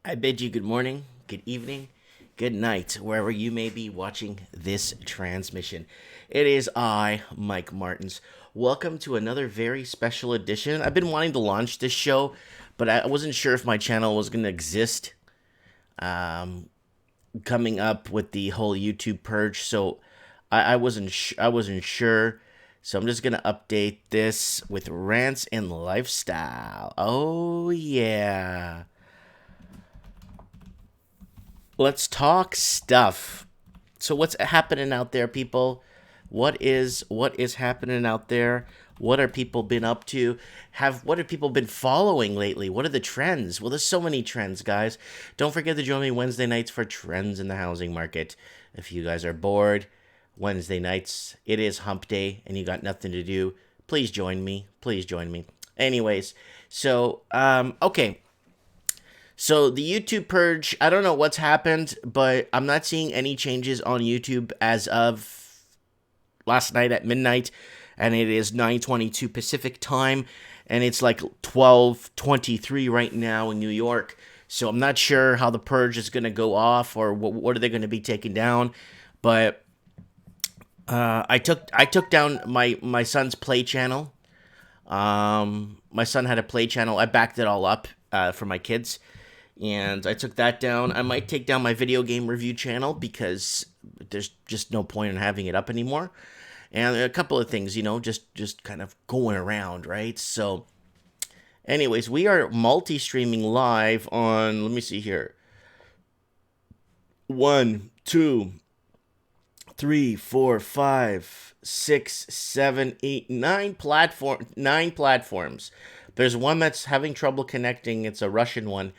I bid you good morning, good evening, good night, wherever you may be watching this transmission. It is I, Mike Martins. Welcome to another very special edition. I've been wanting to launch this show, but I wasn't sure if my channel was going to exist coming up with the whole YouTube purge, so I wasn't sure. So I'm just gonna update this with Rants and Lifestyle. Oh yeah. Let's talk stuff. So what's happening out there, people? What is happening out there? What are people been up to? What have people been following lately? What are the trends? Well, there's so many trends, guys. Don't forget to join me Wednesday nights for trends in the housing market. If you guys are bored, Wednesday nights, it is hump day and you got nothing to do, please join me. Please join me. Anyways, okay. So the YouTube purge, I don't know what's happened, but I'm not seeing any changes on YouTube as of last night at midnight, and it is 9:22 Pacific time, and it's like 12:23 right now in New York. So I'm not sure how the purge is going to go off or what are they going to be taking down, but I took down my son's play channel. My son had a play channel. I backed it all up for my kids, and I took that down. I might take down my video game review channel because there's just no point in having it up anymore. And a couple of things, just kind of going around, right? So, anyways, we are multi-streaming live on. Let me see here. 1, 2, 3, 4, 5, 6, 7, 8, 9 platforms. There's one that's having trouble connecting. It's a Russian one.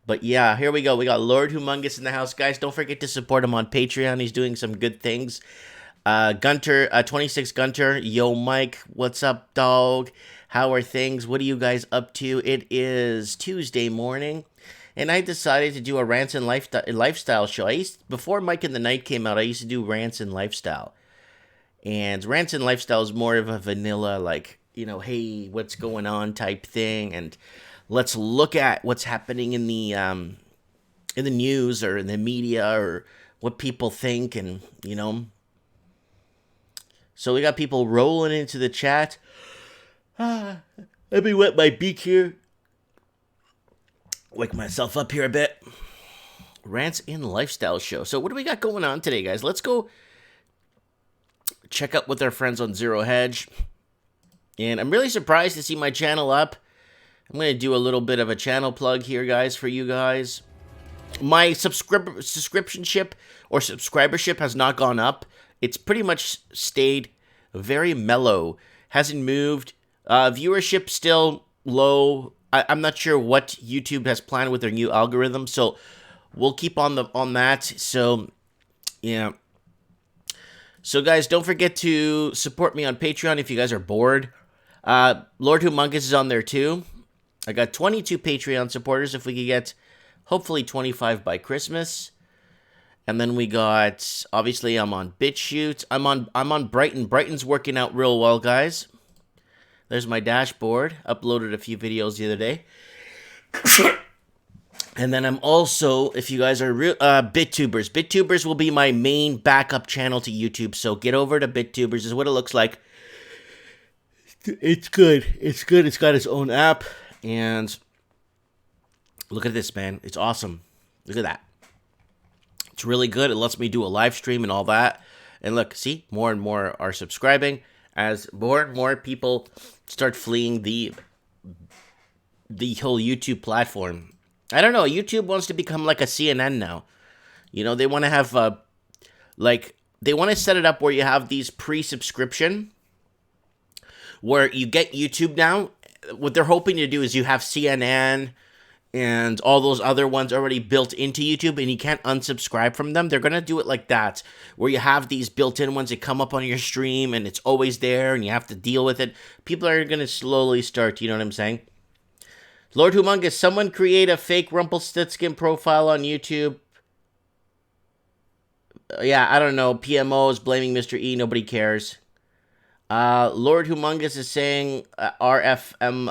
But yeah, here we go. We got Lord Humongous in the house. Guys, don't forget to support him on Patreon. He's doing some good things. Gunter, 26 Gunter. Yo, Mike, what's up, dog? How are things? What are you guys up to? It is Tuesday morning, and I decided to do a Rants and Lifestyle show. Before Mike in the Night came out, I used to do Rants and Lifestyle. And Rants and Lifestyle is more of a vanilla, like, hey, what's going on type thing, and let's look at what's happening in the news or in the media or what people think, and So we got people rolling into the chat. Let me wet my beak here. Wake myself up here a bit. Rants and Lifestyle Show. So what do we got going on today, guys? Let's go check out with our friends on Zero Hedge. And I'm really surprised to see my channel up. I'm going to do a little bit of a channel plug here, guys, for you guys. My subscriptionship or subscribership has not gone up. It's pretty much stayed very mellow. Hasn't moved. Viewership still low. I'm not sure what YouTube has planned with their new algorithm, so we'll keep on that. So, yeah. So, guys, don't forget to support me on Patreon if you guys are bored. Lord Humongous is on there, too. I got 22 Patreon supporters. If we could get, hopefully, 25 by Christmas. And then we got, obviously, I'm on BitChute. I'm on Brighton. Brighton's working out real well, guys. There's my dashboard. Uploaded a few videos the other day. And then I'm also, if you guys are BitTubers. BitTubers will be my main backup channel to YouTube. So get over to BitTubers. This is what it looks like. It's good. It's good. It's got its own app. And look at this, man. It's awesome. Look at that. It's really good. It lets me do a live stream and all that. And look, see, more and more are subscribing as more and more people start fleeing the whole YouTube platform. I don't know. YouTube wants to become like a CNN now. They want to have they want to set it up where you have these pre-subscription where you get YouTube now. What they're hoping to do is you have CNN and all those other ones already built into YouTube, and you can't unsubscribe from them. They're going to do it like that, where you have these built-in ones that come up on your stream, and it's always there, and you have to deal with it. People are going to slowly start, you know what I'm saying? Lord Humongous, someone create a fake Rumpelstiltskin profile on YouTube. Yeah, I don't know. PMO is blaming Mr. E. Nobody cares. Lord Humongous is saying RFMLO.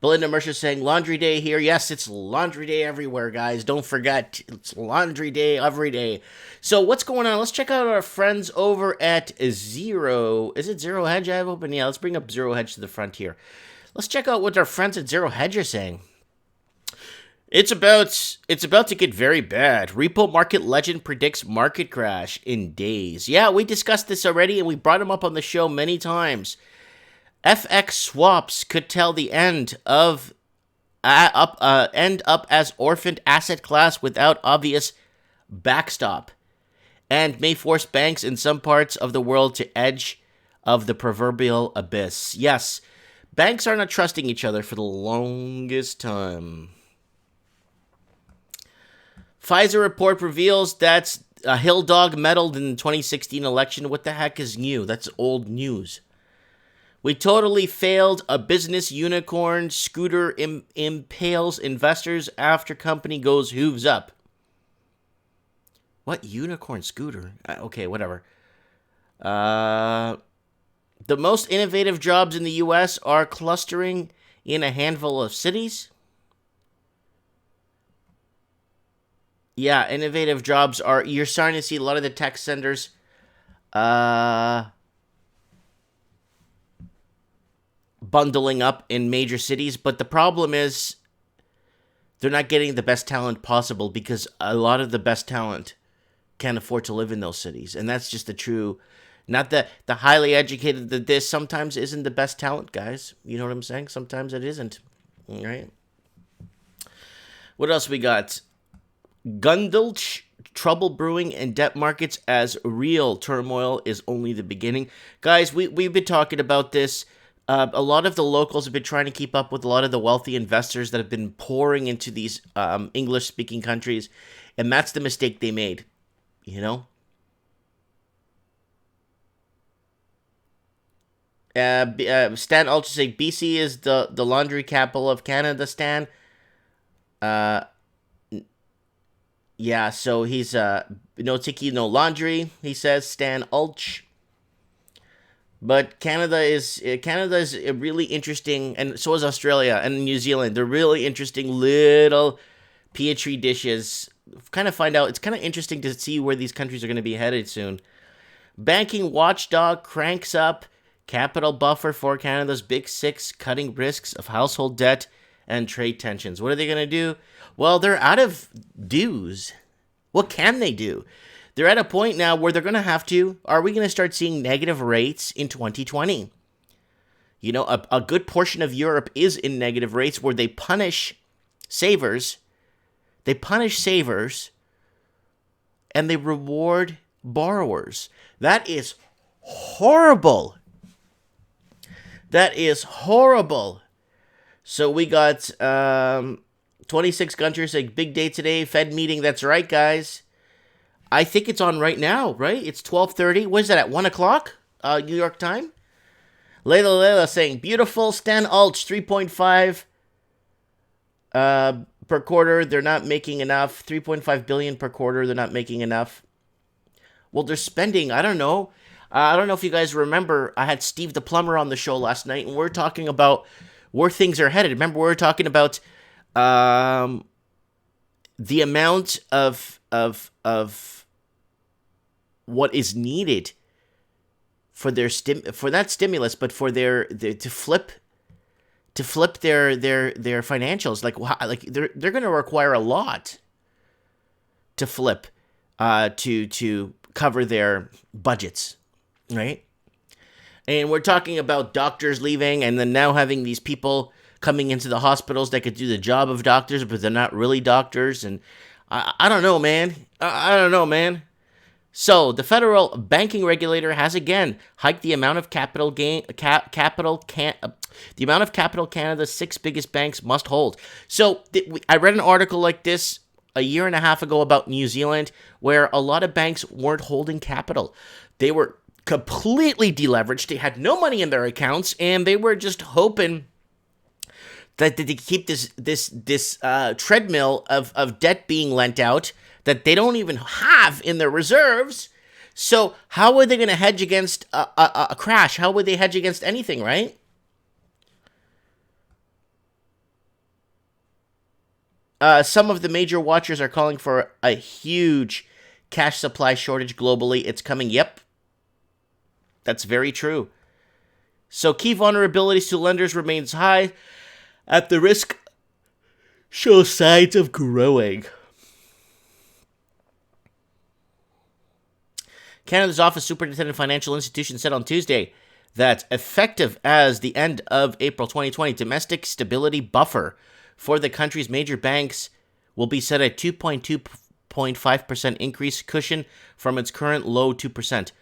Belinda Mercer saying laundry day here. Yes, it's laundry day everywhere, guys. Don't forget, it's laundry day every day. So what's going on? Let's check out our friends over at Zero. Is it Zero Hedge I have open? Yeah, let's bring up Zero Hedge to the front here. Let's check out what our friends at Zero Hedge are saying. It's about to get very bad. Repo market legend predicts market crash in days. Yeah, we discussed this already and we brought him up on the show many times. FX swaps could tell the end up as orphaned asset class without obvious backstop, and may force banks in some parts of the world to edge of the proverbial abyss. Yes, banks are not trusting each other for the longest time. Pfizer report reveals that a Hill Dog meddled in the 2016 election. What the heck is new? That's old news. We totally failed. A business unicorn scooter impales investors after company goes hooves up. What unicorn scooter? Okay, whatever. The most innovative jobs in the U.S. are clustering in a handful of cities. Yeah, innovative jobs are... You're starting to see a lot of the tech centers... bundling up in major cities, but the problem is they're not getting the best talent possible because a lot of the best talent can't afford to live in those cities, and that's just the true. Not that the highly educated, that this sometimes isn't the best talent, guys. You know what I'm saying? Sometimes it isn't. All right. What else we got? Gundulch, trouble brewing in debt markets as real turmoil is only the beginning. Guys, we've been talking about this. A lot of the locals have been trying to keep up with a lot of the wealthy investors that have been pouring into these English-speaking countries, and that's the mistake they made, you know? Stan Ultra say BC is the laundry capital of Canada, Stan. Yeah, so he's no tiki, no laundry, he says, Stan Ulch. But Canada is a really interesting, and so is Australia and New Zealand. They're really interesting little Petri dishes. Kind of find out, it's kind of interesting to see where these countries are going to be headed soon. Banking watchdog cranks up capital buffer for Canada's Big Six, cutting risks of household debt and trade tensions. What are they going to do? Well, they're out of dues. What can they do? They're at a point now where they're going to have to. Are we going to start seeing negative rates in 2020? You know, a good portion of Europe is in negative rates where they punish savers. They punish savers and they reward borrowers. That is horrible. That is horrible. So we got 26 countries, a big day today, Fed meeting. That's right, guys. I think it's on right now, right? It's 12:30. What is that, at 1 o'clock? New York time? Layla saying, beautiful. Stan Ulch, 3.5 per quarter. They're not making enough. 3.5 billion per quarter. They're not making enough. Well, they're spending, I don't know. I don't know if you guys remember, I had Steve the Plumber on the show last night, and we're talking about where things are headed. Remember, we were talking about the amount of what is needed for their for that stimulus, but for their to flip their financials. Like they're going to require a lot to flip to cover their budgets, right? And we're talking about doctors leaving, and then now having these people coming into the hospitals that could do the job of doctors, but they're not really doctors. And I don't know, man. I don't know, man. So the federal banking regulator has again hiked the amount of capital Canada's six biggest banks must hold. So I read an article like this a year and a half ago about New Zealand, where a lot of banks weren't holding capital. They were completely deleveraged. They had no money in their accounts, and they were just hoping that they keep this treadmill of debt being lent out that they don't even have in their reserves. So how are they going to hedge against a crash? How would they hedge against anything, right? Some of the major watchers are calling for a huge cash supply shortage globally. It's coming. Yep, that's very true. So key vulnerabilities to lenders remains high. At the risk show signs of growing. Canada's Office Superintendent of Financial Institutions said on Tuesday that effective as the end of April 2020, domestic stability buffer for the country's major banks will be set at 2.5% increase cushion from its current low 2%.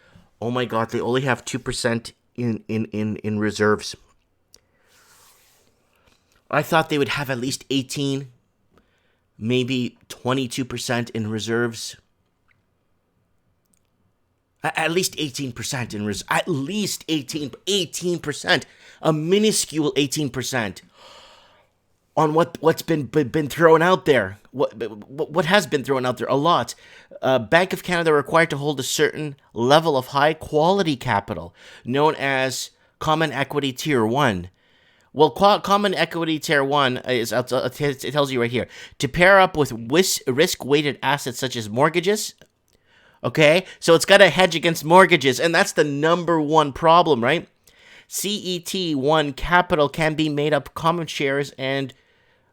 Oh my God, they only have 2% in reserves. I thought they would have at least 18, maybe 22% in reserves. At least 18% in reserves. At least 18%. A minuscule 18% on what's been thrown out there. What has been thrown out there? A lot. Bank of Canada required to hold a certain level of high quality capital, known as Common Equity Tier 1. Well, Common Equity Tier 1 is, it tells you right here, to pair up with risk-weighted assets such as mortgages. Okay, so it's got to hedge against mortgages, and that's the number one problem, right? CET1 capital can be made up common shares and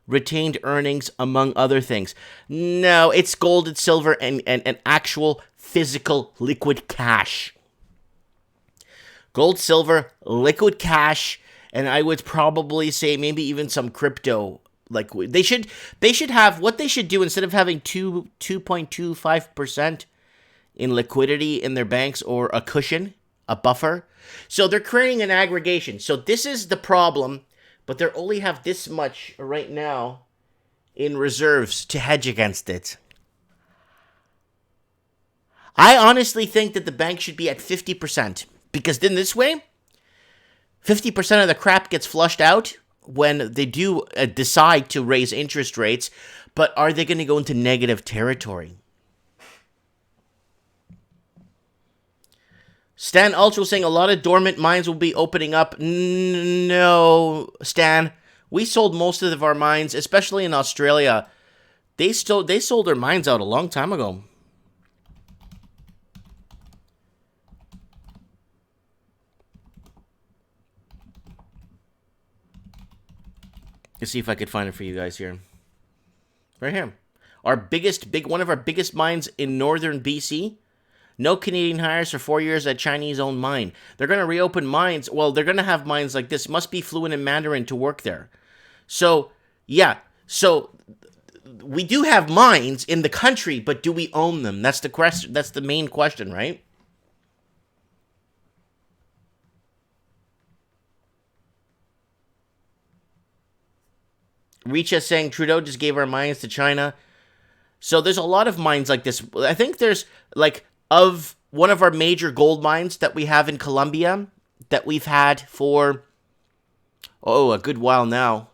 retained earnings, among other things. No, it's gold and silver and actual physical liquid cash. Gold, silver, liquid cash, and I would probably say maybe even some crypto. Like they should have, what they should do instead of having 2.25% in liquidity in their banks or a cushion, a buffer. So they're creating an aggregation. So this is the problem, but they only have this much right now in reserves to hedge against it. I honestly think that the bank should be at 50%, because then this way, 50% of the crap gets flushed out when they do decide to raise interest rates, but are they going to go into negative territory? Stan Ultra saying a lot of dormant mines will be opening up. No, Stan. We sold most of our mines, especially in Australia. They sold their mines out a long time ago. Let's see if I could find it for you guys here. Right here. One of our biggest mines in northern BC. No Canadian hires for 4 years at Chinese-owned mine. They're going to reopen mines. Well, they're going to have mines like this. Must be fluent in Mandarin to work there. So, yeah. So, we do have mines in the country, but do we own them? That's the question. That's the main question, right? Richa saying Trudeau just gave our mines to China. So, there's a lot of mines like this. I think there's, like, of one of our major gold mines that we have in Colombia that we've had for, a good while now,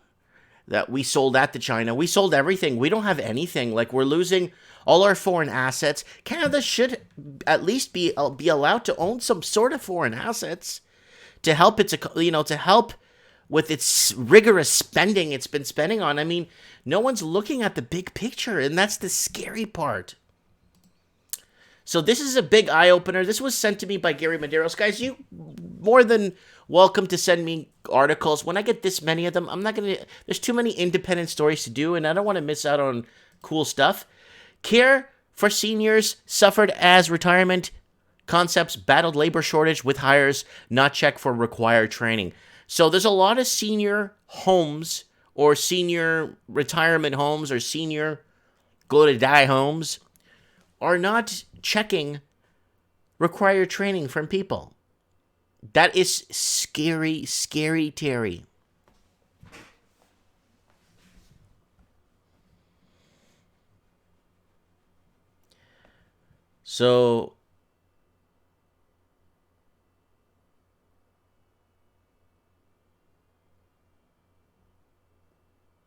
that we sold that to China. We sold everything. We don't have anything. Like, we're losing all our foreign assets. Canada should at least be allowed to own some sort of foreign assets to help to help with its rigorous spending it's been spending on. I mean, no one's looking at the big picture, and that's the scary part. So this is a big eye-opener. This was sent to me by Gary Medeiros. Guys, you more than welcome to send me articles. When I get this many of them, I'm not going to... There's too many independent stories to do, and I don't want to miss out on cool stuff. Care for seniors suffered as retirement concepts battled labor shortage with hires not checked for required training. So there's a lot of senior homes or senior retirement homes or senior go-to-die homes are not checking required training from people. That is scary, scary, Terry. So,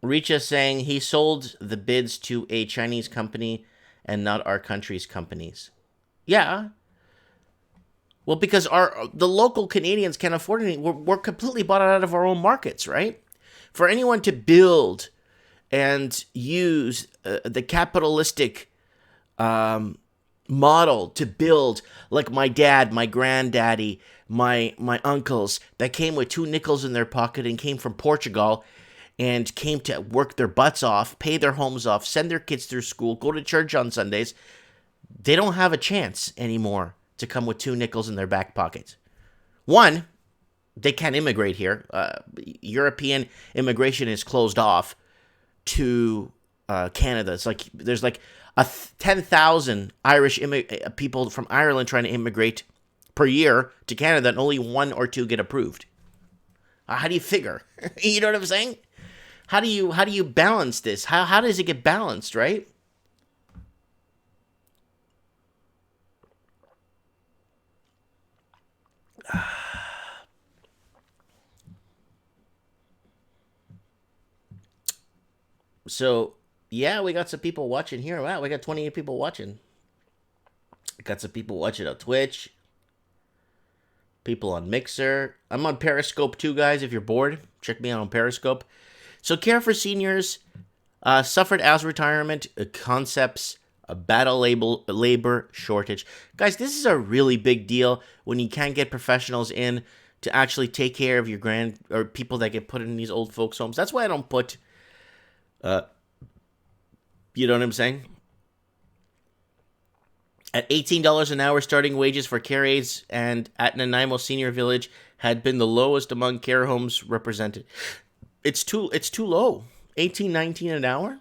Richa saying he sold the bids to a Chinese company and not our country's companies. Yeah. Well, because the local Canadians can't afford anything. We're completely bought out of our own markets, right? For anyone to build and use the capitalistic model to build, like my dad, my granddaddy, my uncles that came with 2 nickels in their pocket and came from Portugal and came to work their butts off, pay their homes off, send their kids through school, go to church on Sundays. They don't have a chance anymore to come with 2 nickels in their back pocket. One, they can't immigrate here. European immigration is closed off to Canada. It's like there's like 10,000 Irish people from Ireland trying to immigrate per year to Canada, and only 1 or 2 get approved. How do you figure? You know what I'm saying? How do you balance this? How does it get balanced, right? So, yeah, we got some people watching here. Wow, we got 28 people watching. Got some people watching on Twitch. People on Mixer. I'm on Periscope too, guys. If you're bored, check me out on Periscope. So, care for seniors suffered as retirement concepts, a battle labor shortage. Guys, this is a really big deal when you can't get professionals in to actually take care of your or people that get put in these old folks' homes. That's why I don't put, you know what I'm saying? At $18 an hour, starting wages for care aides and at Nanaimo Senior Village had been the lowest among care homes represented. It's too low. $18.19 an hour?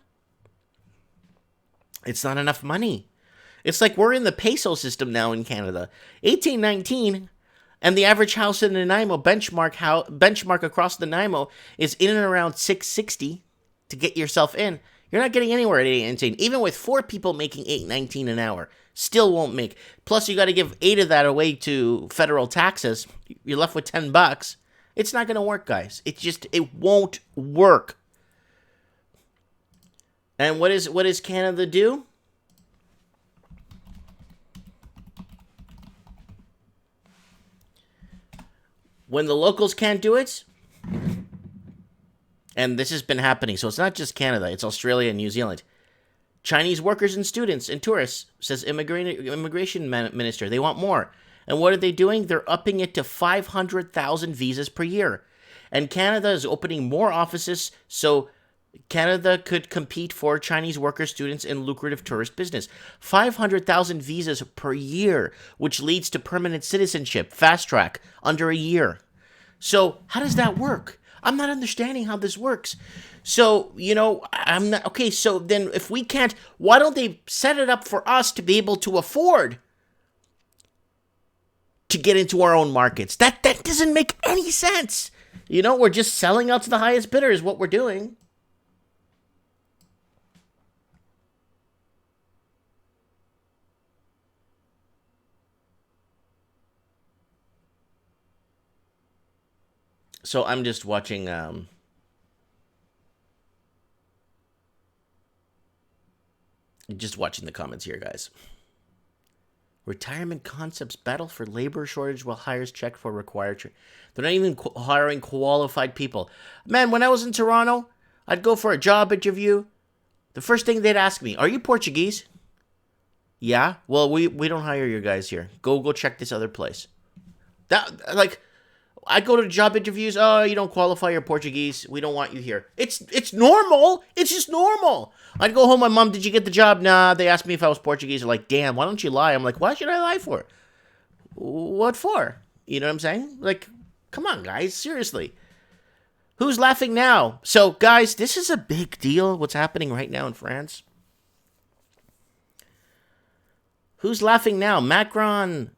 It's not enough money. It's like we're in the peso system now in Canada. $18.19, and the average house in Nanaimo benchmark across Nanaimo is in and around $660 to get yourself in. You're not getting anywhere at $8.19. Even with 4 people making $8.19 an hour, still won't make. Plus, you got to give 8 of that away to federal taxes. You're left with $10. It's not going to work, guys. It won't work. And what does Canada do? When the locals can't do it, and this has been happening, so it's not just Canada, it's Australia and New Zealand. Chinese workers and students and tourists, says immigration minister. They want more. And what are they doing? They're upping it to 500,000 visas per year. And Canada is opening more offices so Canada could compete for Chinese workers, students, and lucrative tourist business. 500,000 visas per year, which leads to permanent citizenship, fast track, under a year. So how does that work? I'm not understanding how this works. So, I'm not... Okay, so then if we can't, why don't they set it up for us to be able to afford to get into our own markets? That doesn't make any sense. We're just selling out to the highest bidder is what we're doing. So I'm just watching the comments here, guys. Retirement concepts battle for labor shortage while hires check for required They're not even hiring qualified people. Man, when I was in Toronto, I'd go for a job interview. The first thing they'd ask me, "Are you Portuguese?" "Yeah." "Well, we don't hire your guys here. Go check this other place." I go to job interviews. "Oh, you don't qualify. You're Portuguese. We don't want you here." It's normal. It's just normal. I'd go home. My mom, "Did you get the job?" "Nah." They asked me if I was Portuguese. They're like, "Damn, why don't you lie?" I'm like, "Why should I lie for? What for?" You know what I'm saying? Like, come on, guys. Seriously. Who's laughing now? So, guys, this is a big deal. What's happening right now in France? Who's laughing now? Macron.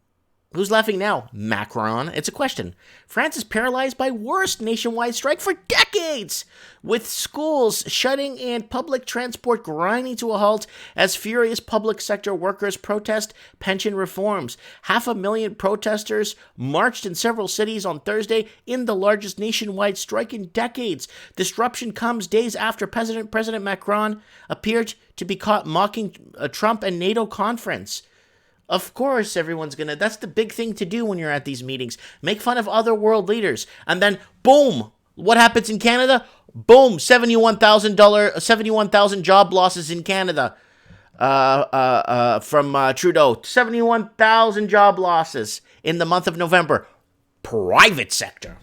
Who's laughing now? Macron. It's a question. France is paralyzed by worst nationwide strike for decades, with schools shutting and public transport grinding to a halt as furious public sector workers protest pension reforms. 500,000 protesters marched in several cities on Thursday in the largest nationwide strike in decades. Disruption comes days after President Macron appeared to be caught mocking a Trump and NATO conference. Of course, everyone's gonna. That's the big thing to do when you're at these meetings. Make fun of other world leaders, and then boom, what happens in Canada? Boom, $71,000 job losses in Canada. From Trudeau, 71,000 job losses in the month of November. Private sector.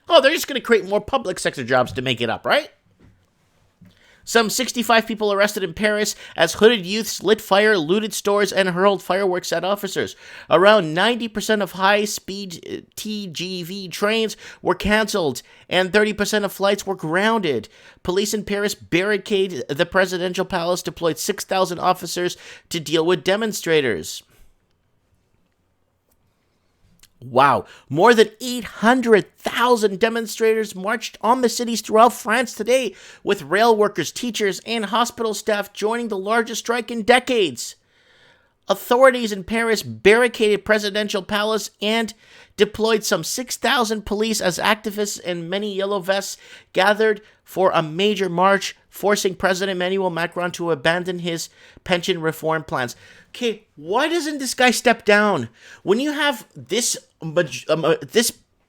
Oh, they're just gonna create more public sector jobs to make it up, right? Some 65 people arrested in Paris as hooded youths lit fire, looted stores, and hurled fireworks at officers. Around 90% of high-speed TGV trains were cancelled, and 30% of flights were grounded. Police in Paris barricaded the presidential palace, deployed 6,000 officers to deal with demonstrators. Wow. More than 800,000 demonstrators marched on the cities throughout France today, with rail workers, teachers, and hospital staff joining the largest strike in decades. Authorities in Paris barricaded presidential palace and deployed some 6,000 police as activists and many yellow vests gathered for a major march, forcing President Emmanuel Macron to abandon his pension reform plans. Okay, why doesn't this guy step down? When you have this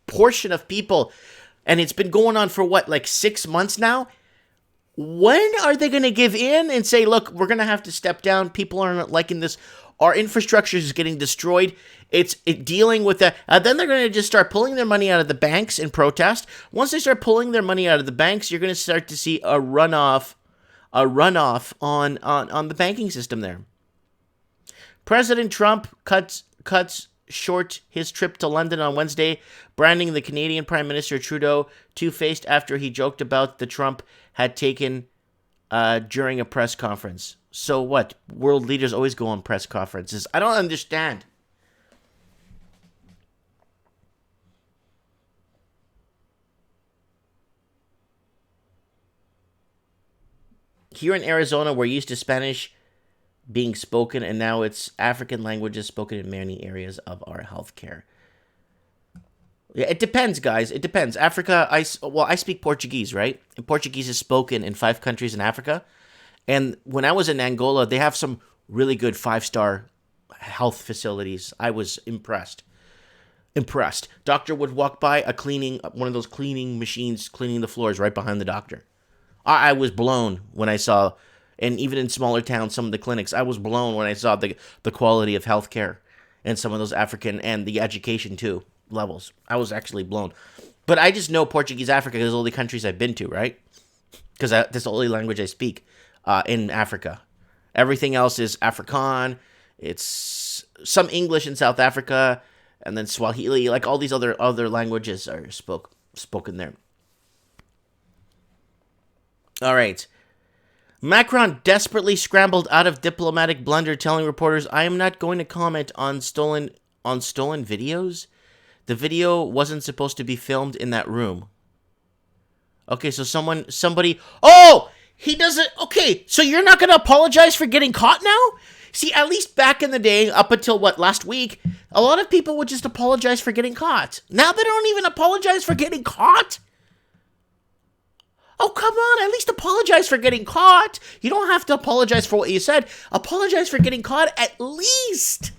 portion of people, and it's been going on for what, like 6 months now? When are they going to give in and say, look, we're going to have to step down. People aren't liking this. Our infrastructure is getting destroyed. It's dealing with that. Then they're going to just start pulling their money out of the banks in protest. Once they start pulling their money out of the banks, you're going to start to see a runoff on the banking system there. President Trump cuts short his trip to London on Wednesday, branding the Canadian Prime Minister Trudeau two-faced after he joked about the Trump had taken during a press conference. So what? World leaders always go on press conferences. I don't understand. Here in Arizona, we're used to Spanish being spoken, and now it's African languages spoken in many areas of our healthcare. Yeah, it depends, guys. It depends. Africa, I speak Portuguese, right? And Portuguese is spoken in 5 countries in Africa. And when I was in Angola, they have some really good 5-star health facilities. I was impressed. Doctor would walk by one of those cleaning machines, cleaning the floors right behind the doctor. I was blown when I saw, and even in smaller towns, some of the clinics, I was blown when I saw the quality of healthcare and some of those African, and the education too, levels. I was actually blown. But I just know Portuguese Africa because all the countries I've been to, right? Because that's the only language I speak in Africa. Everything else is Afrikaan. It's some English in South Africa, and then Swahili. Like all these other languages are spoken there. All right. Macron desperately scrambled out of diplomatic blunder, telling reporters, "I am not going to comment on stolen videos. The video wasn't supposed to be filmed in that room." Okay, so somebody. Oh, he doesn't. Okay, so you're not going to apologize for getting caught now? See, at least back in the day, up until last week, a lot of people would just apologize for getting caught. Now they don't even apologize for getting caught. Oh, come on, at least apologize for getting caught. You don't have to apologize for what you said. Apologize for getting caught at least.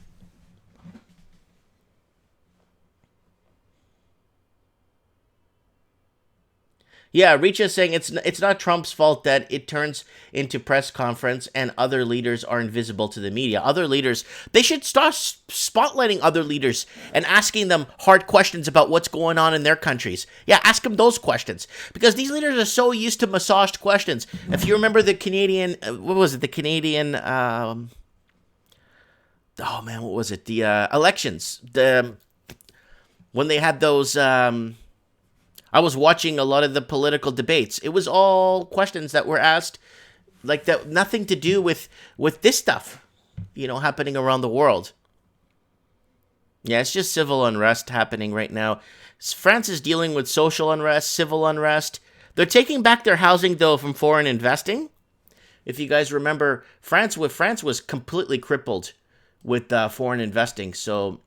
Yeah, Richa is saying it's not Trump's fault that it turns into press conference and other leaders are invisible to the media. Other leaders, they should start spotlighting other leaders and asking them hard questions about what's going on in their countries. Yeah, ask them those questions. Because these leaders are so used to massaged questions. If you remember the Canadian, what was it? The Canadian, what was it? The elections. When they had those... I was watching a lot of the political debates. It was all questions that were asked, like that, nothing to do with this stuff, happening around the world. Yeah, it's just civil unrest happening right now. France is dealing with social unrest, civil unrest. They're taking back their housing, though, from foreign investing. If you guys remember, France was completely crippled with foreign investing, so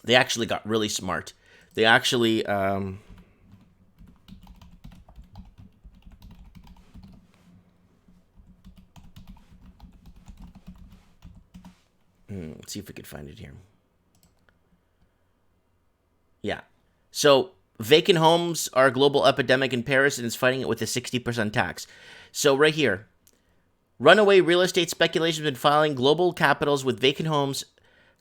they actually got really smart. They actually... Let's see if we could find it here. Yeah. So vacant homes are a global epidemic in Paris, and it's fighting it with a 60% tax. So right here, runaway real estate speculation has been filing global capitals with vacant homes,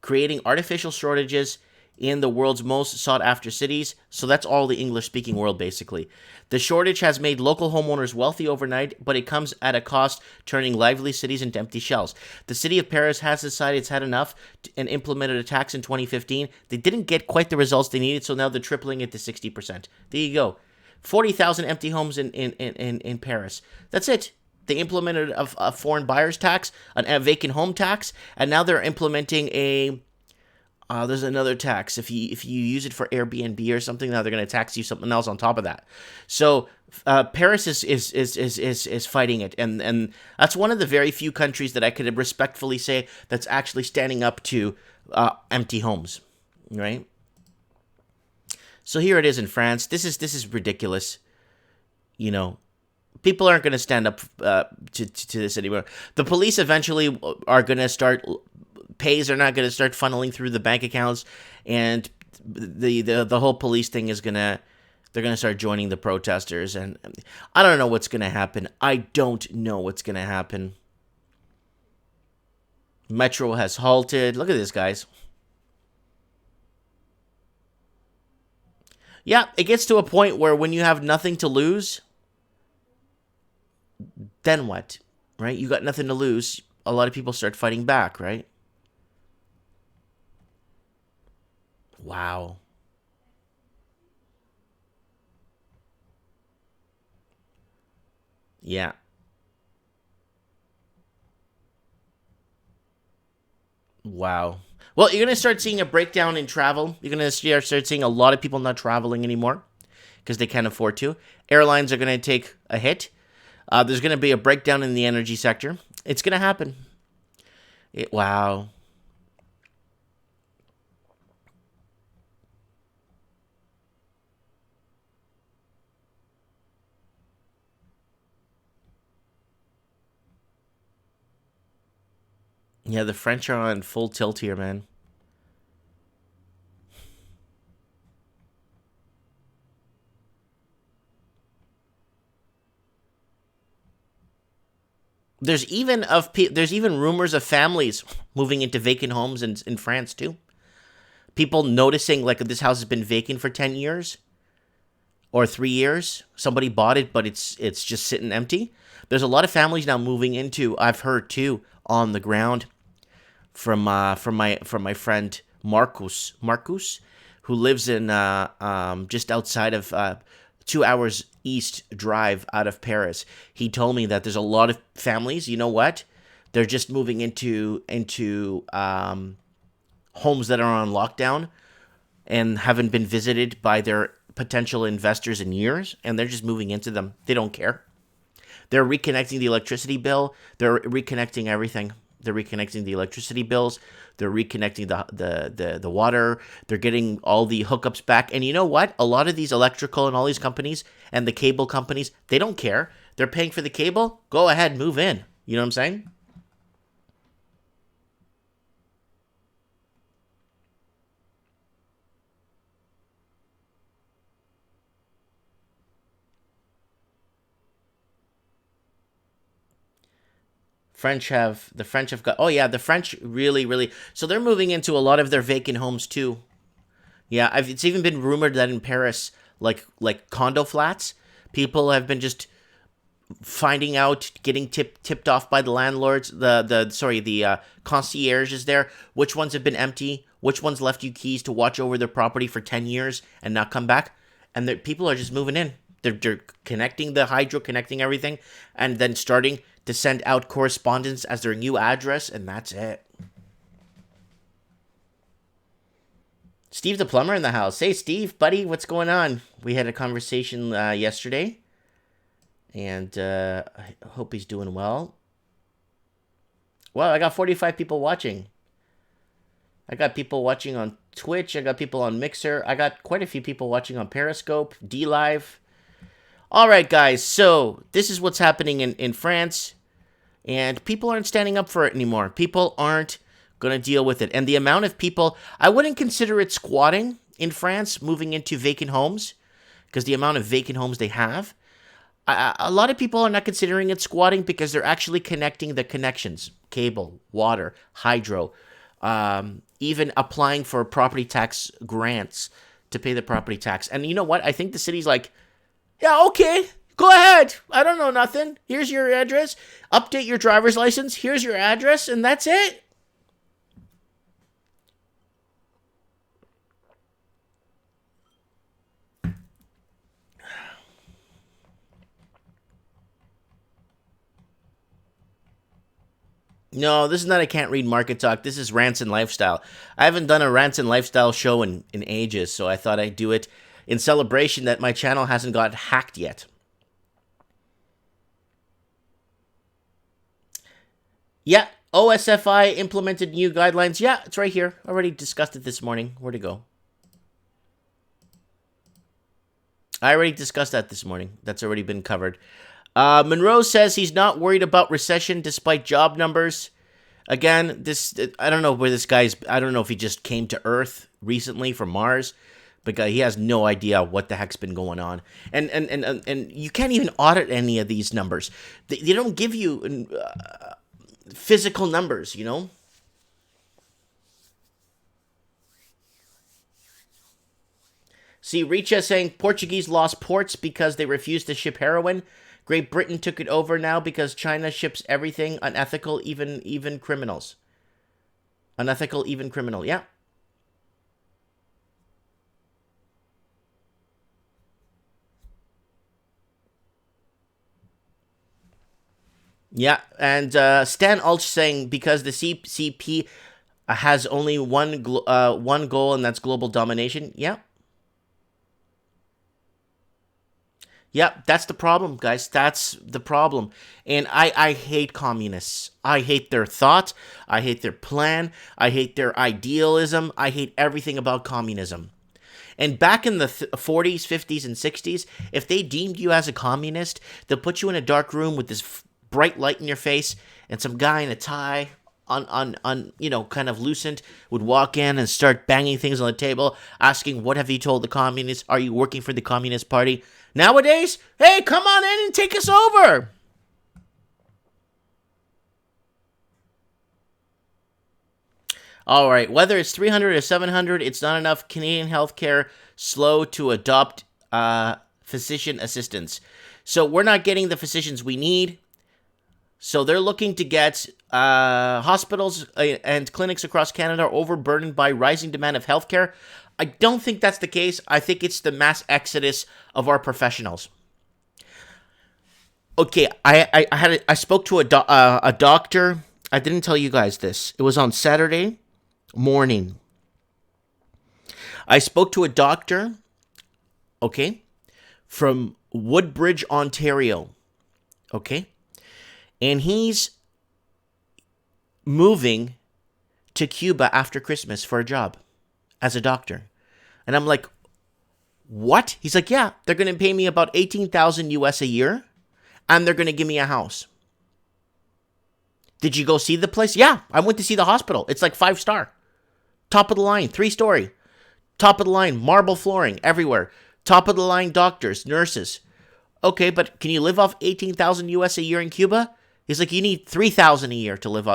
creating artificial shortages in the world's most sought-after cities. So that's all the English-speaking world, basically. The shortage has made local homeowners wealthy overnight, but it comes at a cost, turning lively cities into empty shells. The city of Paris has decided it's had enough and implemented a tax in 2015. They didn't get quite the results they needed, so now they're tripling it to 60%. There you go. 40,000 empty homes in Paris. That's it. They implemented a foreign buyers tax, a vacant home tax, and now they're implementing a there's another tax. If you use it for Airbnb or something, now they're going to tax you something else on top of that. So Paris is fighting it, and that's one of the very few countries that I could respectfully say that's actually standing up to empty homes, right? So here it is in France. This is ridiculous. You know, people aren't going to stand up to this anymore. The police eventually are going to start. Pays are not going to start funneling through the bank accounts, and the whole police thing is they're gonna start joining the protesters, and I don't know what's gonna happen. I don't know what's gonna happen. Metro has halted. Look at this, guys. Yeah, it gets to a point where when you have nothing to lose, then what? Right? You got nothing to lose. A lot of people start fighting back, right? Wow. Yeah. Wow. Well, you're going to start seeing a breakdown in travel. You're going to start seeing a lot of people not traveling anymore because they can't afford to. Airlines are going to take a hit. There's going to be a breakdown in the energy sector. It's going to happen. Wow. Yeah, the French are on full tilt here, man. There's even rumors of families moving into vacant homes in France too. People noticing like this house has been vacant for 10 years or 3 years. Somebody bought it, but it's just sitting empty. There's a lot of families now moving into. I've heard too on the ground from my friend Marcus, who lives in just outside of 2 hours east drive out of Paris. He told me that there's a lot of families. You know what? They're just moving into homes that are on lockdown and haven't been visited by their potential investors in years, and they're just moving into them. They don't care. They're reconnecting the electricity bill. They're reconnecting everything. They're reconnecting the electricity bills. They're reconnecting the water. They're getting all the hookups back. And you know what? A lot of these electrical and all these companies and the cable companies, they don't care. They're paying for the cable. Go ahead, move in. You know what I'm saying? The French have got, oh yeah, the French really, so they're moving into a lot of their vacant homes too. Yeah, it's even been rumored that in Paris, like condo flats, people have been just finding out, getting tipped off by the landlords, the concierges there, which ones have been empty, which ones left you keys to watch over their property for 10 years and not come back, and people are just moving in. They're connecting the hydro, connecting everything, and then starting to send out correspondence as their new address, and that's it. Steve the plumber in the house. Hey, Steve, buddy, what's going on? We had a conversation yesterday, and I hope he's doing well. Well, I got 45 people watching. I got people watching on Twitch. I got people on Mixer. I got quite a few people watching on Periscope, D Live. All right, guys, so this is what's happening in France, and people aren't standing up for it anymore. People aren't Going to deal with it. And the amount of people, I wouldn't consider it squatting in France, moving into vacant homes, because the amount of vacant homes they have. A lot of people are not considering it squatting because they're actually connecting the connections, cable, water, hydro, even applying for property tax grants to pay the property tax. And you know what? I think the city's like, yeah, okay, go ahead. I don't know nothing. Here's your address. Update your driver's license. Here's your address, and that's it. No, this is not a Can't Read Market Talk. This is Rants and Lifestyle. I haven't done a Rants and Lifestyle show in ages, so I thought I'd do it in celebration that my channel hasn't got hacked yet. Yeah, OSFI implemented new guidelines. Yeah, it's right here. Already discussed it this morning. Where'd it go? I already discussed that this morning. That's already been covered. Monroe says he's not worried about recession despite job numbers. Again, I don't know where this guy's. I don't know if he just came to Earth recently from Mars, but he has no idea what the heck's been going on. And you can't even audit any of these numbers. They don't give you physical numbers, you know. See, Richa saying Portuguese lost ports because they refused to ship heroin. Great Britain took it over now because China ships everything. Unethical, even criminals. Unethical, even criminal. Yeah. Yeah, and Stan Ulch saying because the CCP has only one goal, and that's global domination. Yeah. Yep, that's the problem, guys. That's the problem. And I hate communists. I hate their thought. I hate their plan. I hate their idealism. I hate everything about communism. And back in the 40s, 50s, and 60s, if they deemed you as a communist, they'll put you in a dark room with this bright light in your face, and some guy in a tie, kind of loosened, would walk in and start banging things on the table, asking, what have you told the communists? Are you working for the Communist Party? Nowadays, hey, come on in and take us over. All right, whether it's 300 or 700, it's not enough. Canadian healthcare slow to adopt physician assistants. So we're not getting the physicians we need. So they're looking to get hospitals and clinics across Canada are overburdened by rising demand of healthcare. I don't think that's the case. I think it's the mass exodus of our professionals. Okay, I spoke to a doctor. I didn't tell you guys this. It was on Saturday morning. I spoke to a doctor, okay, from Woodbridge, Ontario, okay, and he's moving to Cuba after Christmas for a job as a doctor. And I'm like, what? He's like, yeah, they're going to pay me about $18,000 US a year, and they're going to give me a house. Did you go see the place? Yeah, I went to see the hospital. It's like 5-star. Top of the line, 3-story. Top of the line, marble flooring everywhere. Top of the line doctors, nurses. Okay, but can you live off $18,000 US a year in Cuba? He's like, you need $3,000 a year to live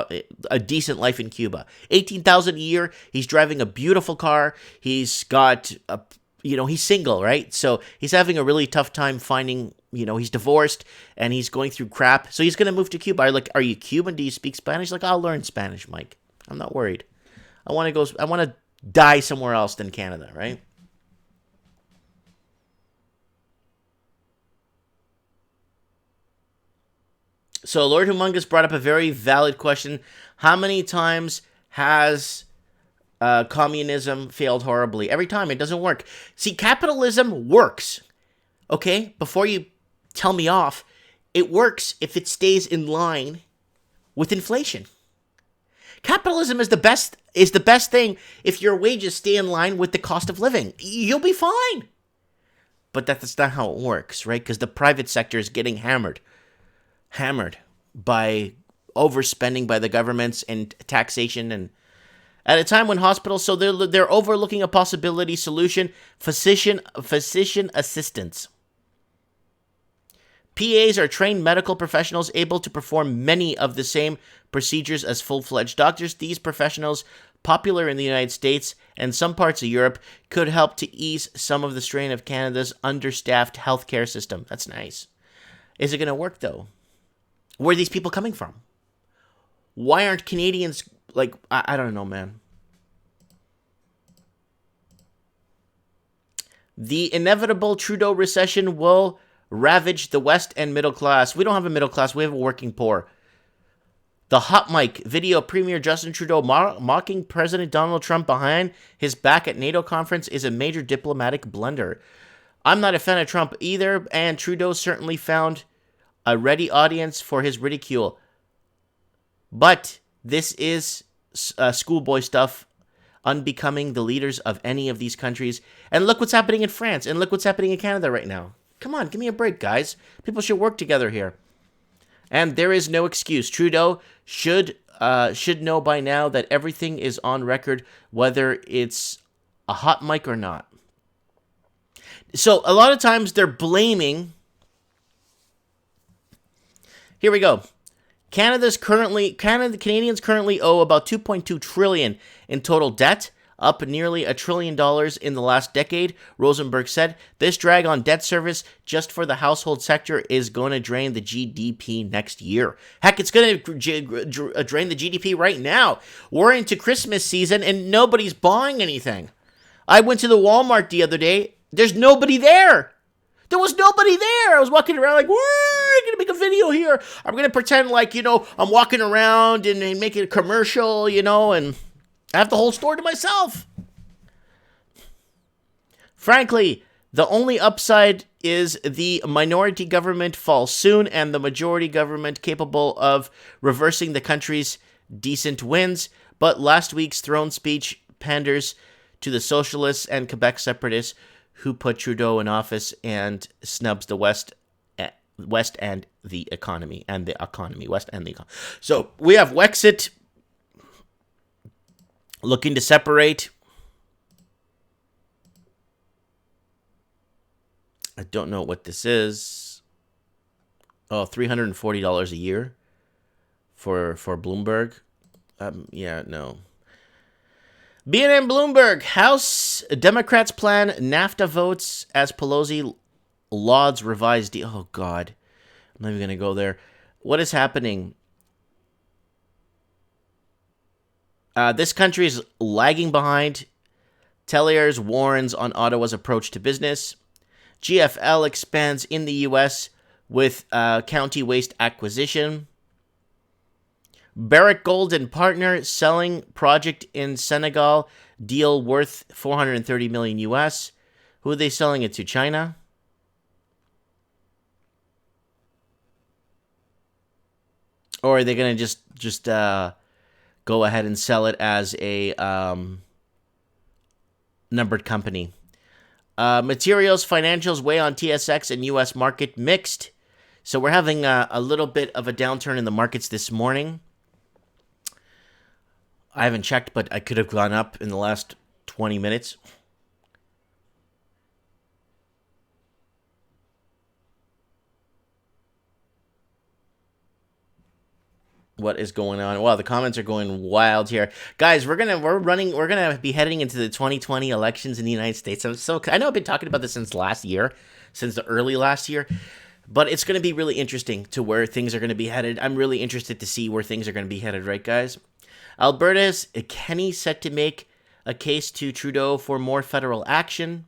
a decent life in Cuba. $18,000 a year. He's driving a beautiful car. He's got he's single, right? So he's having a really tough time finding, he's divorced and he's going through crap. So he's going to move to Cuba. I'm like, are you Cuban? Do you speak Spanish? Like, I'll learn Spanish, Mike. I'm not worried. I want to die somewhere else than Canada, right? So Lord Humongous brought up a very valid question. How many times has communism failed horribly? Every time. It doesn't work. See, capitalism works. Okay? Before you tell me off, it works if it stays in line with inflation. Capitalism is the best thing if your wages stay in line with the cost of living. You'll be fine. But that's not how it works, right? Because the private sector is getting hammered by overspending by the governments and taxation, and At a time when hospitals, so they're overlooking a possibility solution, physician assistants. PAs are trained medical professionals able to perform many of the same procedures as full-fledged doctors. These professionals, popular in the United States and some parts of Europe, could help to ease some of the strain of Canada's understaffed healthcare system. That's nice. Is it going to work, though? Where are these people coming from? Why aren't Canadians, like, I don't know, man. The inevitable Trudeau recession will ravage the West and middle class. We don't have a middle class. We have a working poor. The hot mic video, Premier Justin Trudeau mocking President Donald Trump behind his back at NATO conference is a major diplomatic blunder. I'm not a fan of Trump either, and Trudeau certainly found a ready audience for his ridicule. But this is schoolboy stuff, unbecoming the leaders of any of these countries. And look what's happening in France, and look what's happening in Canada right now. Come on, give me a break, guys. People should work together here. And there is no excuse. Trudeau should know by now that everything is on record, whether it's a hot mic or not. So a lot of times they're blaming. Here we go. Canadians currently owe about $2.2 trillion in total debt, up nearly $1 trillion in the last decade, Rosenberg said. This drag on debt service just for the household sector is going to drain the GDP next year. Heck, it's going to drain the GDP right now. We're into Christmas season and nobody's buying anything. I went to the Walmart the other day. There's nobody there. There was nobody there. I was walking around like, we're going to make a video here. I'm going to pretend like, I'm walking around and making a commercial, and I have the whole store to myself. Frankly, the only upside is the minority government falls soon and the majority government capable of reversing the country's decent wins. But last week's throne speech panders to the socialists and Quebec separatists who put Trudeau in office and snubs the West and the economy. West and the economy. So we have Wexit looking to separate. I don't know what this is. Oh, $340 a year for Bloomberg. Yeah, no. BNN Bloomberg, House Democrats plan NAFTA votes as Pelosi lauds revised deal. Oh, God. I'm not even going to go there. What is happening? This country is lagging behind. Telliers warns on Ottawa's approach to business. GFL expands in the U.S. with county waste acquisition. Barrick Gold and Partner selling project in Senegal, deal worth $430 million US. Who are they selling it to? China? Or are they going to just go ahead and sell it as a numbered company? Materials, financials weigh on TSX and US market mixed. So we're having a little bit of a downturn in the markets this morning. I haven't checked, but I could have gone up in the last 20 minutes. What is going on? Wow, the comments are going wild here. Guys, we're gonna be heading into the 2020 elections in the United States. I know I've been talking about this since the early last year, but it's gonna be really interesting to where things are gonna be headed. I'm really interested to see where things are gonna be headed, right, guys? Alberta's Kenny set to make a case to Trudeau for more federal action.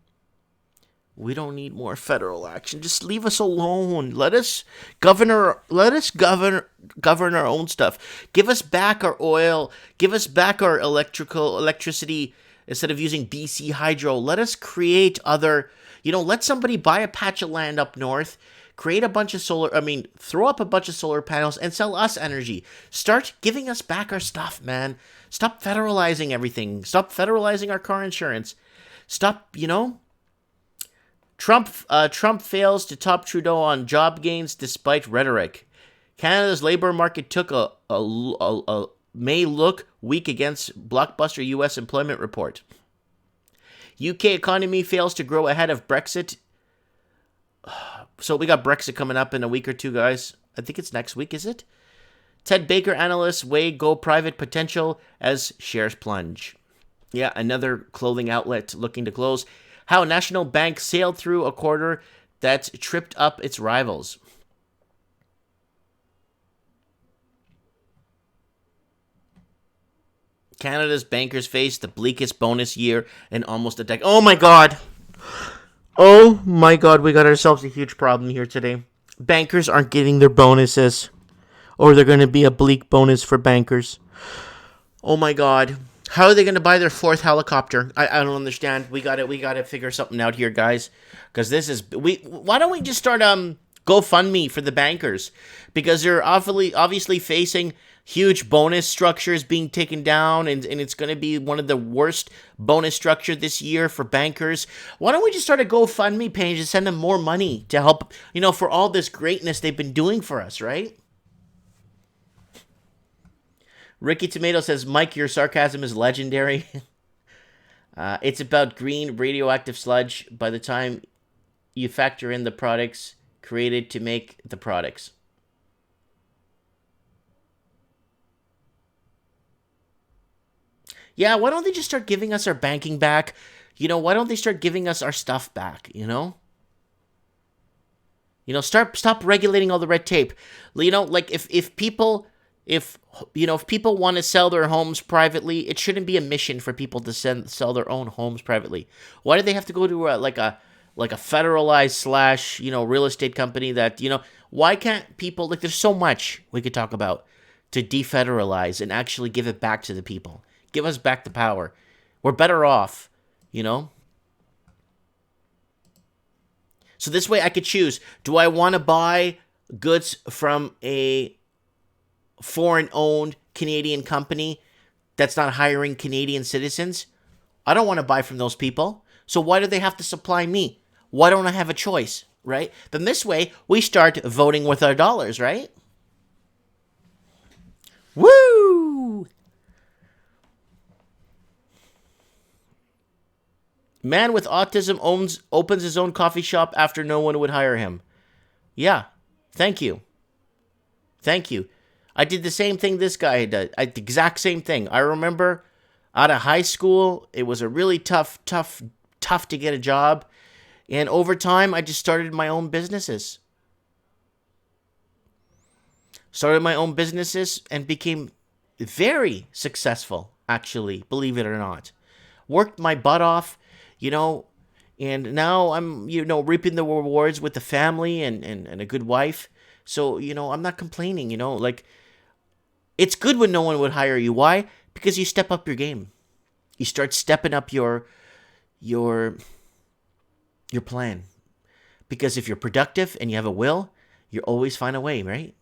We don't need more federal action. Just leave us alone. Let us govern our own stuff. Give us back our oil. Give us back our electricity instead of using BC Hydro. Let us create let somebody buy a patch of land up north, create a bunch of throw up a bunch of solar panels and sell us energy. Start giving us back our stuff, man. Stop federalizing everything. Stop federalizing our car insurance. Stop, Trump fails to top Trudeau on job gains despite rhetoric. Canada's labor market took a may look weak against blockbuster U.S. employment report. UK economy fails to grow ahead of Brexit. So we got Brexit coming up in a week or two, guys. I think it's next week, is it? Ted Baker analysts weigh go private potential as shares plunge. Yeah, another clothing outlet looking to close. How National Bank sailed through a quarter that tripped up its rivals. Canada's bankers face the bleakest bonus year in almost a decade. Oh my god! Oh my god, we got ourselves a huge problem here today. Bankers aren't getting their bonuses. Or they're going to be a bleak bonus for bankers. Oh my god. How are they going to buy their 4th helicopter? I don't understand. We got to figure something out here, guys. Because this is... Why don't we just start GoFundMe for the bankers? Because they're obviously facing huge bonus structures being taken down, and it's going to be one of the worst bonus structure this year for bankers. Why don't we just start a GoFundMe page and send them more money to help, for all this greatness they've been doing for us, right? Ricky Tomato says, Mike, your sarcasm is legendary. It's about green radioactive sludge by the time you factor in the products created to make the products. Yeah, why don't they just start giving us our banking back? Why don't they start giving us our stuff back, Stop regulating all the red tape. Like if people want to sell their homes privately, it shouldn't be a mission for people to sell their own homes privately. Why do they have to go to a federalized / real estate company that, why can't people, there's so much we could talk about to defederalize and actually give it back to the people. Give us back the power. We're better off, So this way I could choose, do I want to buy goods from a foreign-owned Canadian company that's not hiring Canadian citizens? I don't want to buy from those people. So why do they have to supply me? Why don't I have a choice, right? Then this way, we start voting with our dollars, right? Woo! Man with autism opens his own coffee shop after no one would hire him. Yeah, thank you. Thank you. I did the same thing this guy did. The exact same thing. I remember out of high school, it was a really tough to get a job. And over time, I just started my own businesses. Started my own businesses and became very successful, actually, believe it or not. Worked my butt off, and now I'm, reaping the rewards with the family and a good wife. So, I'm not complaining, it's good when no one would hire you. Why? Because you step up your game. You start stepping up your plan. Because if you're productive and you have a will, you always find a way, right?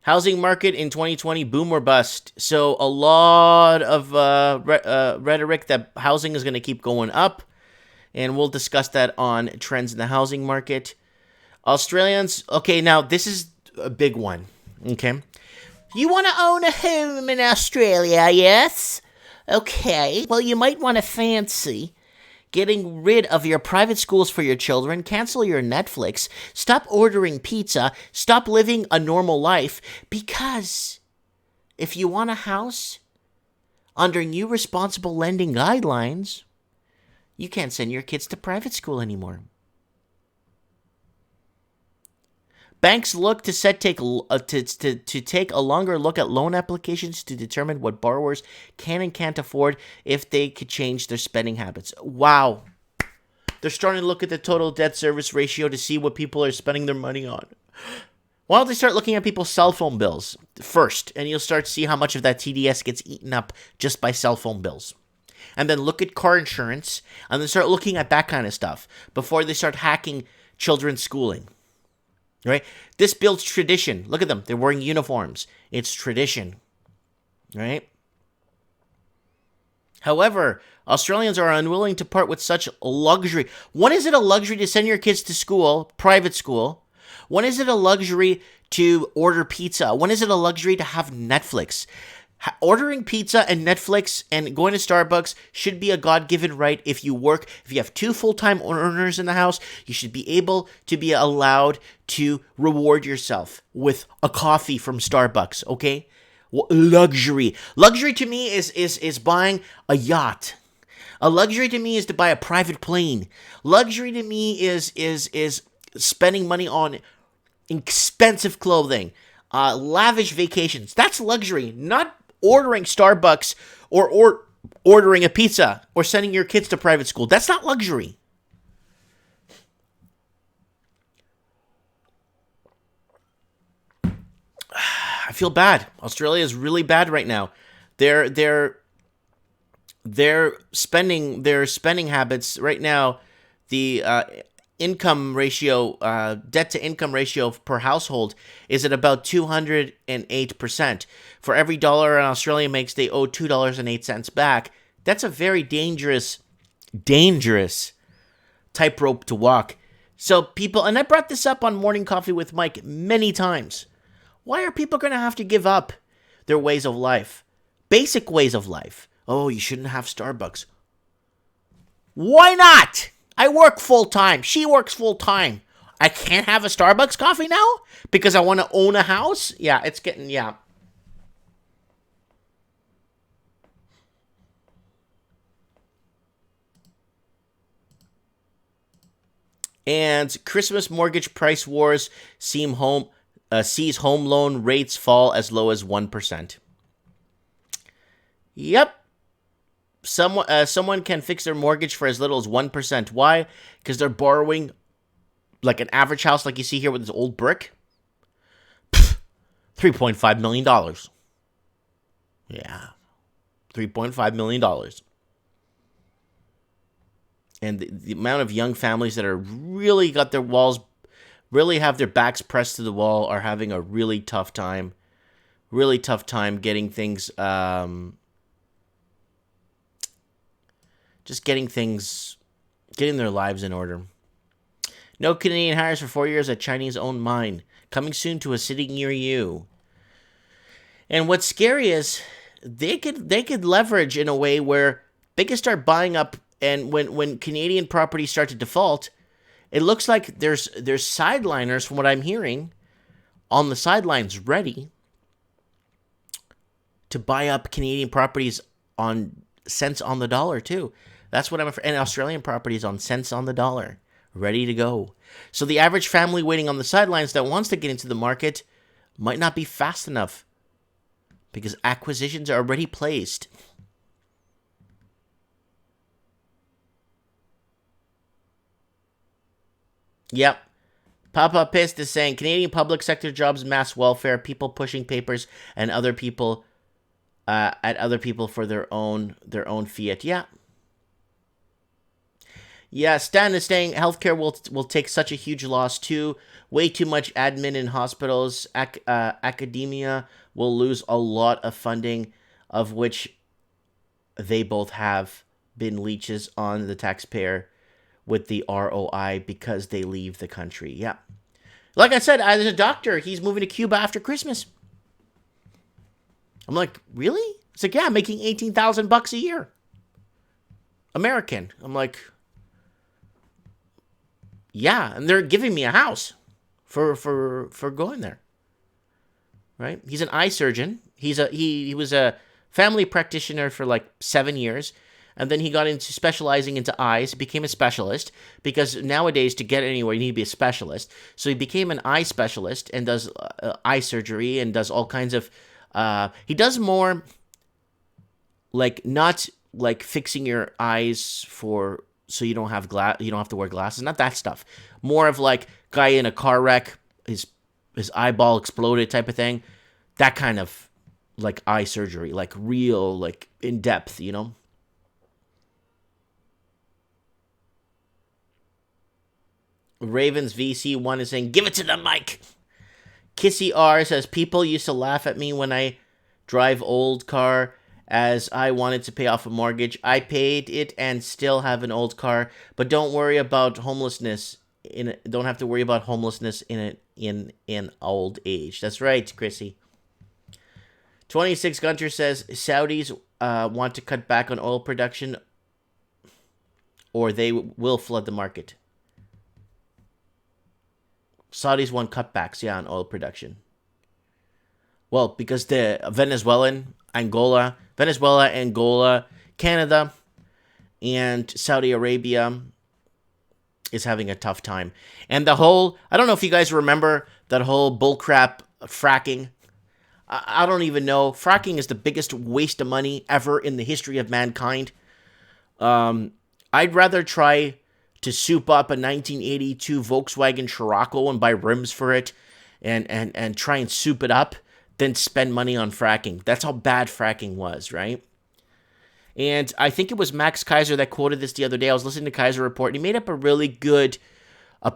Housing market in 2020, boom or bust. So a lot of rhetoric that housing is going to keep going up. And we'll discuss that on trends in the housing market. Australians, okay, now this is a big one, okay? You want to own a home in Australia, yes? Okay, well, you might want to fancy getting rid of your private schools for your children, cancel your Netflix, stop ordering pizza, stop living a normal life, because if you want a house under new responsible lending guidelines, you can't send your kids to private school anymore. Banks look to take a longer look at loan applications to determine what borrowers can and can't afford if they could change their spending habits. Wow. They're starting to look at the total debt service ratio to see what people are spending their money on. Why don't they start looking at people's cell phone bills first, and you'll start to see how much of that TDS gets eaten up just by cell phone bills. And then look at car insurance, and then start looking at that kind of stuff before they start hacking children's schooling. Right? This builds tradition. Look at them. They're wearing uniforms. It's tradition. Right? However, Australians are unwilling to part with such luxury. When is it a luxury to send your kids to school, private school, When is it a luxury to order pizza? When is it a luxury to have Netflix? Ordering pizza and Netflix and going to Starbucks should be a God-given right if you work. If you have 2 full-time earners in the house, you should be able to be allowed to reward yourself with a coffee from Starbucks, okay? Luxury. Luxury to me is buying a yacht. A luxury to me is to buy a private plane. Luxury to me is spending money on expensive clothing, lavish vacations. That's luxury, not ordering Starbucks or ordering a pizza or sending your kids to private school. That's not luxury. I feel bad. Australia is really bad right now. Their spending habits right now, the income ratio, debt to income ratio per household is at about 208%. For every dollar an Australia makes, they owe $2.08 back. That's a very dangerous tightrope to walk. So people, and I brought this up on Morning Coffee with Mike many times. Why are people going to have to give up their ways of life? Basic ways of life. Oh, you shouldn't have Starbucks. Why not? I work full-time. She works full-time. I can't have a Starbucks coffee now because I want to own a house? Yeah, it's getting, yeah. And Christmas mortgage price wars sees home loan rates fall as low as 1%. Yep. Someone can fix their mortgage for as little as 1%. Why? Because they're borrowing, like an average house like you see here with this old brick, $3.5 million. Yeah. $3.5 million. And the amount of young families that are really got their walls, really have their backs pressed to the wall, are having a really tough time. Really tough time getting things, just getting their lives in order. No Canadian hires for 4 years at Chinese-owned mine. Coming soon to a city near you. And what's scary is they could leverage in a way where they can start buying up. And when Canadian properties start to default, it looks like there's sideliners, from what I'm hearing, on the sidelines ready to buy up Canadian properties on cents on the dollar too. That's what I'm afraid. And Australian properties on cents on the dollar, ready to go. So the average family waiting on the sidelines that wants to get into the market might not be fast enough because acquisitions are already placed. Yep. Papa Pissed is saying Canadian public sector jobs, mass welfare, people pushing papers and other people at other people for their own fiat. Yeah. Yeah, Stan is saying healthcare will take such a huge loss too. Way too much admin in hospitals. Academia will lose a lot of funding, of which they both have been leeches on the taxpayer with the ROI because they leave the country. Yeah. Like I said, there's a doctor. He's moving to Cuba after Christmas. I'm like, really? It's like, yeah, making $18,000 a year. American. I'm like, yeah, and they're giving me a house for going there. Right? He's an eye surgeon. He was a family practitioner for like 7 years, and then he got into specializing into eyes, became a specialist, because nowadays to get anywhere you need to be a specialist. So he became an eye specialist and does eye surgery and does all kinds of he does more like not like fixing your eyes for so you don't have to wear glasses, not that stuff. More of like guy in a car wreck, his eyeball exploded type of thing. That kind of like eye surgery, like real, like in depth, you know? Ravens VC1 is saying, give it to them, Mike. Kissy R says, people used to laugh at me when I drive old car as I wanted to pay off a mortgage. I paid it and still have an old car, but don't worry about homelessness. don't have to worry about homelessness in old age. That's right, Chrissy. 26 Gunter says Saudis want to cut back on oil production, or they will flood the market. Saudis want cutbacks, on oil production. Well, because the Venezuela, Angola, Canada, and Saudi Arabia is having a tough time. And the whole, I don't know if you guys remember that whole bullcrap fracking. I don't even know. Fracking is the biggest waste of money ever in the history of mankind. I'd rather try to soup up a 1982 Volkswagen Scirocco and buy rims for it and try and soup it up than spend money on fracking. That's how bad fracking was, right? And I think it was Max Kaiser that quoted this the other day. I was listening to Kaiser Report, and he made up a really good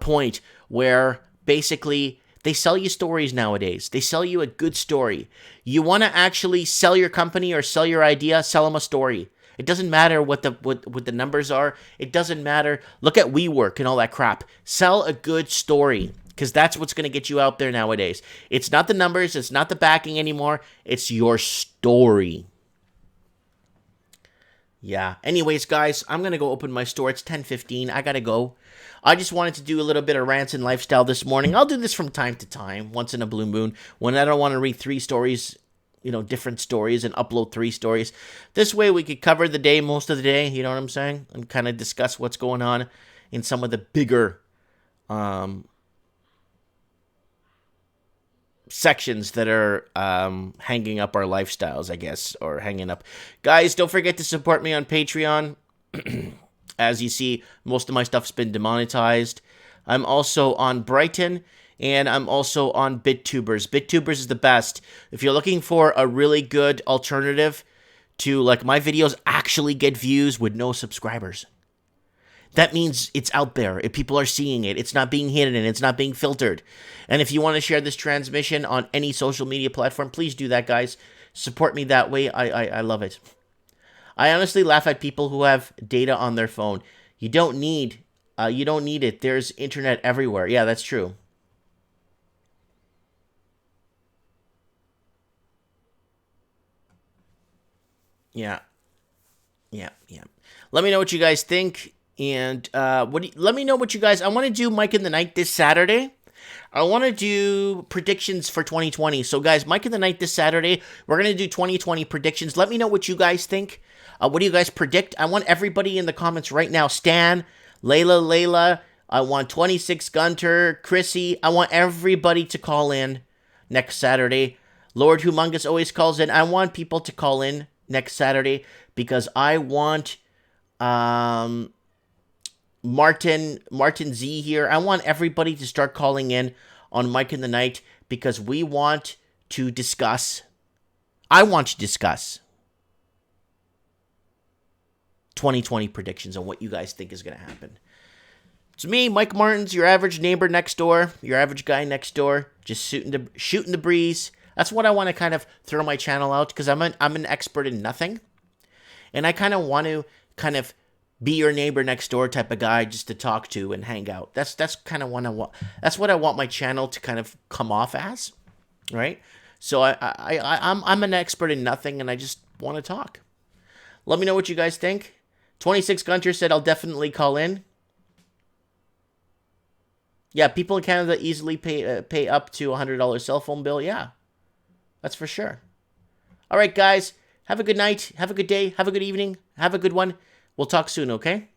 point where basically they sell you stories nowadays. They sell you a good story. You want to actually sell your company or sell your idea, sell them a story. It doesn't matter what the numbers are. It doesn't matter. Look at WeWork and all that crap. Sell a good story, because that's what's going to get you out there nowadays. It's not the numbers. It's not the backing anymore. It's your story. Yeah. Anyways, guys, I'm going to go open my store. It's 10:15. I got to go. I just wanted to do a little bit of rants and lifestyle this morning. I'll do this from time to time, once in a blue moon, when I don't want to read 3 stories, different stories, and upload 3 stories. This way we could cover the day, most of the day, you know what I'm saying? And kind of discuss what's going on in some of the bigger sections that are hanging up our lifestyles, I guess, or hanging up. Guys, don't forget to support me on Patreon. As you see, most of my stuff's been demonetized. I'm also on Brighton, and I'm also on BitTubers. BitTubers is the best. If you're looking for a really good alternative to, like, my videos actually get views with no subscribers. That means it's out there. If people are seeing it, it's not being hidden, it's not being filtered. And if you want to share this transmission on any social media platform, please do that, guys. Support me that way. I love it. I honestly laugh at people who have data on their phone. You don't need it. There's internet everywhere. Yeah, that's true. Yeah. Let me know what you guys think. And let me know what you guys. I want to do Mike in the Night this Saturday. I want to do predictions for 2020. So, guys, Mike in the Night this Saturday. We're going to do 2020 predictions. Let me know what you guys think. What do you guys predict? I want everybody in the comments right now. Stan, Layla. I want 26 Gunter, Chrissy. I want everybody to call in next Saturday. Lord Humongous always calls in. I want people to call in next Saturday because I want Martin Z here. I want everybody to start calling in on Mike in the Night because we want to discuss. I want to discuss 2020 predictions on what you guys think is going to happen. It's me, Mike Martins, your average neighbor next door, your average guy next door, just shooting the breeze. That's what I want to kind of throw my channel out because I'm an expert in nothing, and I kind of want to kind of be your neighbor next door type of guy just to talk to and hang out. That's kind of what I want. That's what I want my channel to kind of come off as, right? So I'm an expert in nothing, and I just want to talk. Let me know what you guys think. 26 Gunter said I'll definitely call in. Yeah, people in Canada easily pay up to $100 cell phone bill. Yeah, that's for sure. All right, guys. Have a good night. Have a good day. Have a good evening. Have a good one. We'll talk soon, okay?